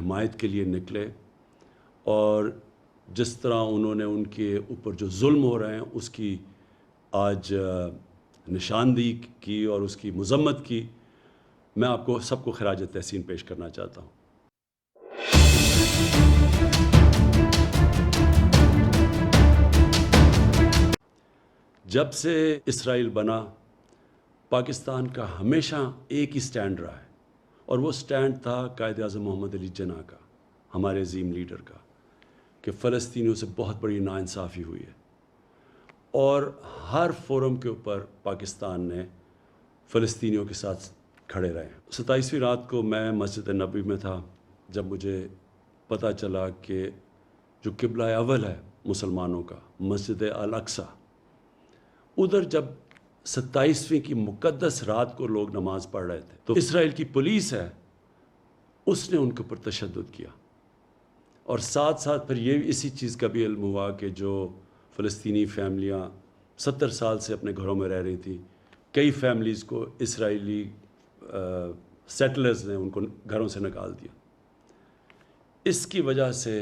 حمایت کے لیے نکلے اور جس طرح انہوں نے ان کے اوپر جو ظلم ہو رہے ہیں اس کی آج نشاندہی کی اور اس کی مذمت کی. میں آپ کو سب کو خراج تحسین پیش کرنا چاہتا ہوں. جب سے اسرائیل بنا پاکستان کا ہمیشہ ایک ہی سٹینڈ رہا ہے اور وہ سٹینڈ تھا قائد اعظم محمد علی جناح کا, ہمارے عظیم لیڈر کا, کہ فلسطینیوں سے بہت بڑی ناانصافی ہوئی ہے اور ہر فورم کے اوپر پاکستان نے فلسطینیوں کے ساتھ کھڑے رہے. 27ویں رات کو میں مسجد نبوی میں تھا جب مجھے پتہ چلا کہ جو قبلہ اول ہے مسلمانوں کا, مسجد الاقصی, ادھر جب 27ویں کی مقدس رات کو لوگ نماز پڑھ رہے تھے تو اسرائیل کی پولیس ہے اس نے ان کے اوپر تشدد کیا. اور ساتھ ساتھ پھر یہ اسی چیز کا بھی علم ہوا کہ جو فلسطینی فیملیاں 70 سال سے اپنے گھروں میں رہ رہی تھیں, کئی فیملیز کو اسرائیلی سیٹلرز نے ان کو گھروں سے نکال دیا. اس کی وجہ سے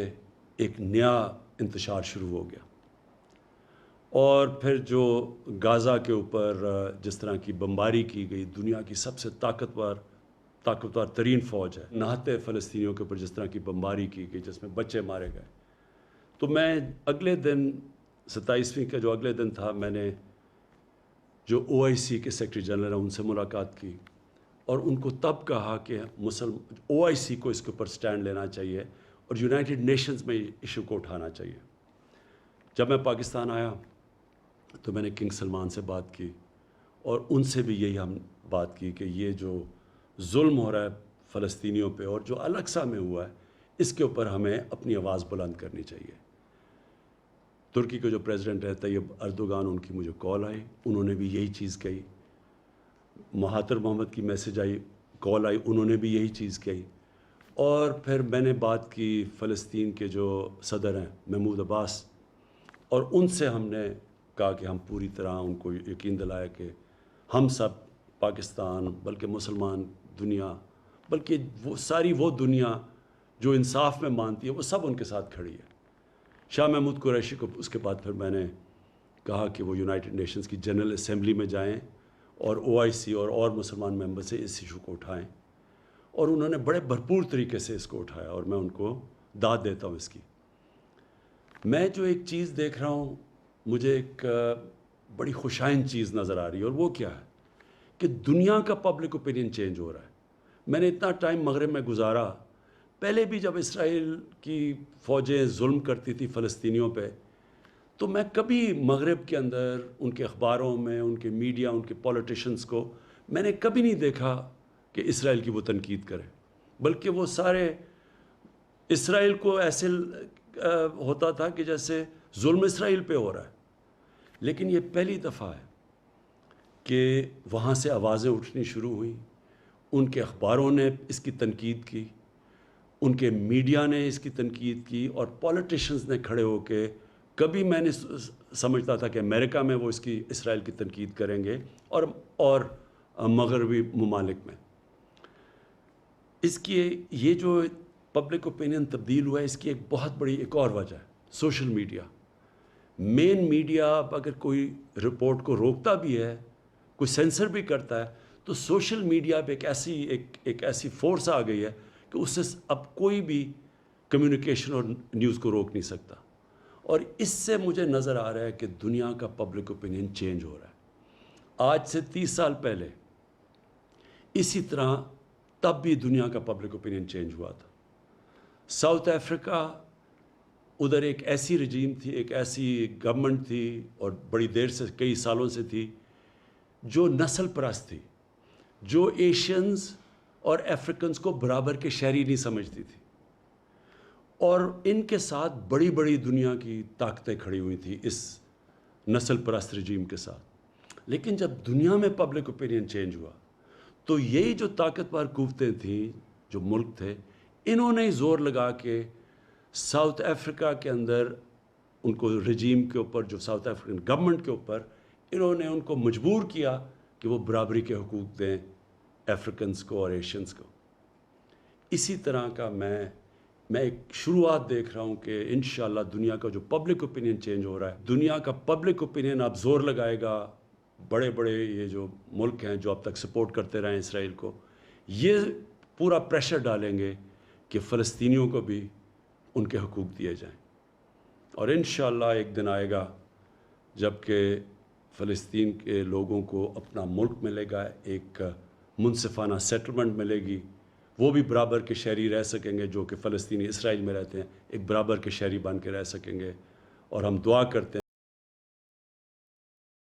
ایک نیا انتشار شروع ہو گیا. اور پھر جو غازہ کے اوپر جس طرح کی بمباری کی گئی, دنیا کی سب سے طاقتور ترین فوج ہے, نہتے فلسطینیوں کے اوپر جس طرح کی بمباری کی گئی جس میں بچے مارے گئے, تو میں اگلے دن 27ویں کا جو اگلے دن تھا میں نے جو OIC کے سیکرٹری جنرل ہیں ان سے ملاقات کی اور ان کو تب کہا کہ OIC کو اس کے اوپر سٹینڈ لینا چاہیے اور یونائٹڈ نیشنز میں ایشو کو اٹھانا چاہیے. جب میں پاکستان آیا تو میں نے کنگ سلمان سے بات کی اور ان سے بھی یہی ہم بات کی کہ یہ جو ظلم ہو رہا ہے فلسطینیوں پہ اور جو الاقصی میں ہوا ہے اس کے اوپر ہمیں اپنی آواز بلند کرنی چاہیے. ترکی کے جو پریزیڈنٹ ہے طیب اردوغان, ان کی مجھے کال آئی, انہوں نے بھی یہی چیز کہی. مہاتر محمد کی میسج آئی, کال آئی, انہوں نے بھی یہی چیز کہی. اور پھر میں نے بات کی فلسطین کے جو صدر ہیں محمود عباس, اور ان سے ہم نے کہا کہ ہم پوری طرح ان کو یقین دلایا کہ ہم سب پاکستان بلکہ مسلمان دنیا بلکہ وہ دنیا جو انصاف میں مانتی ہے وہ سب ان کے ساتھ کھڑی ہے. شاہ محمود قریشی کو اس کے بعد پھر میں نے کہا کہ وہ یونائٹڈ نیشنز کی جنرل اسمبلی میں جائیں اور OIC اور مسلمان ممبر سے اس ایشو کو اٹھائیں, اور انہوں نے بڑے بھرپور طریقے سے اس کو اٹھایا اور میں ان کو داد دیتا ہوں اس کی. میں جو ایک چیز دیکھ رہا ہوں مجھے ایک بڑی خوشائن چیز نظر آ رہی ہے, اور وہ کیا ہے کہ دنیا کا پبلک اوپینین چینج ہو رہا ہے. میں نے اتنا ٹائم مغرب میں گزارا, پہلے بھی جب اسرائیل کی فوجیں ظلم کرتی تھی فلسطینیوں پہ تو میں کبھی مغرب کے اندر ان کے اخباروں میں, ان کے میڈیا, ان کے پولیٹیشنز کو میں نے کبھی نہیں دیکھا کہ اسرائیل کی وہ تنقید کرے, بلکہ وہ سارے اسرائیل کو ایسے ہوتا تھا کہ جیسے ظلم اسرائیل پہ ہو رہا ہے. لیکن یہ پہلی دفعہ ہے کہ وہاں سے آوازیں اٹھنی شروع ہوئیں, ان کے اخباروں نے اس کی تنقید کی, ان کے میڈیا نے اس کی تنقید کی, اور پولیٹیشنز نے کھڑے ہو کے, کبھی میں نے سمجھتا تھا کہ امریکہ میں وہ اس کی اسرائیل کی تنقید کریں گے اور مغربی ممالک میں. اس کی یہ جو پبلک اوپینین تبدیل ہوا ہے اس کی ایک بہت بڑی ایک اور وجہ ہے سوشل میڈیا. مین میڈیا اگر کوئی رپورٹ کو روکتا بھی ہے, کوئی سینسر بھی کرتا ہے, تو سوشل میڈیا پہ ایک ایسی فورس آ گئی ہے کہ اس سے اب کوئی بھی کمیونیکیشن اور نیوز کو روک نہیں سکتا. اور اس سے مجھے نظر آ رہا ہے کہ دنیا کا پبلک اوپینین چینج ہو رہا ہے. آج سے 30 سال پہلے اسی طرح تب بھی دنیا کا پبلک اوپینین چینج ہوا تھا. ساؤتھ افریقہ, ادھر ایک ایسی رجیم تھی, ایک ایسی گورنمنٹ تھی اور بڑی دیر سے کئی سالوں سے تھی جو نسل پرست تھی, جو ایشینز اور افریقنز کو برابر کے شہری نہیں سمجھتی تھی, اور ان کے ساتھ بڑی بڑی دنیا کی طاقتیں کھڑی ہوئی تھیں اس نسل پرست رجیم کے ساتھ. لیکن جب دنیا میں پبلک اوپینین چینج ہوا تو یہی جو طاقتور قوتیں تھیں, جو ملک تھے, انہوں نے زور لگا کے ساؤتھ افریقہ کے اندر ان کو رجیم کے اوپر, جو ساؤتھ افریقن گورنمنٹ کے اوپر, انہوں نے ان کو مجبور کیا کہ وہ برابری کے حقوق دیں افریقنز کو اور ایشینز کو. اسی طرح کا میں میں ایک شروعات دیکھ رہا ہوں کہ انشاءاللہ دنیا کا جو پبلک اوپینین چینج ہو رہا ہے، دنیا کا پبلک اوپینین اب زور لگائے گا، بڑے بڑے یہ جو ملک ہیں جو اب تک سپورٹ کرتے رہے ہیں اسرائیل کو، یہ پورا پریشر ڈالیں گے کہ فلسطینیوں کو بھی ان کے حقوق دیے جائیں. اور انشاءاللہ ایک دن آئے گا جب کہ فلسطین کے لوگوں کو اپنا ملک ملے گا، ایک منصفانہ سیٹلمنٹ ملے گی، وہ بھی برابر کے شہری رہ سکیں گے جو کہ فلسطینی اسرائیل میں رہتے ہیں، ایک برابر کے شہری بن کے رہ سکیں گے. اور ہم دعا کرتے ہیں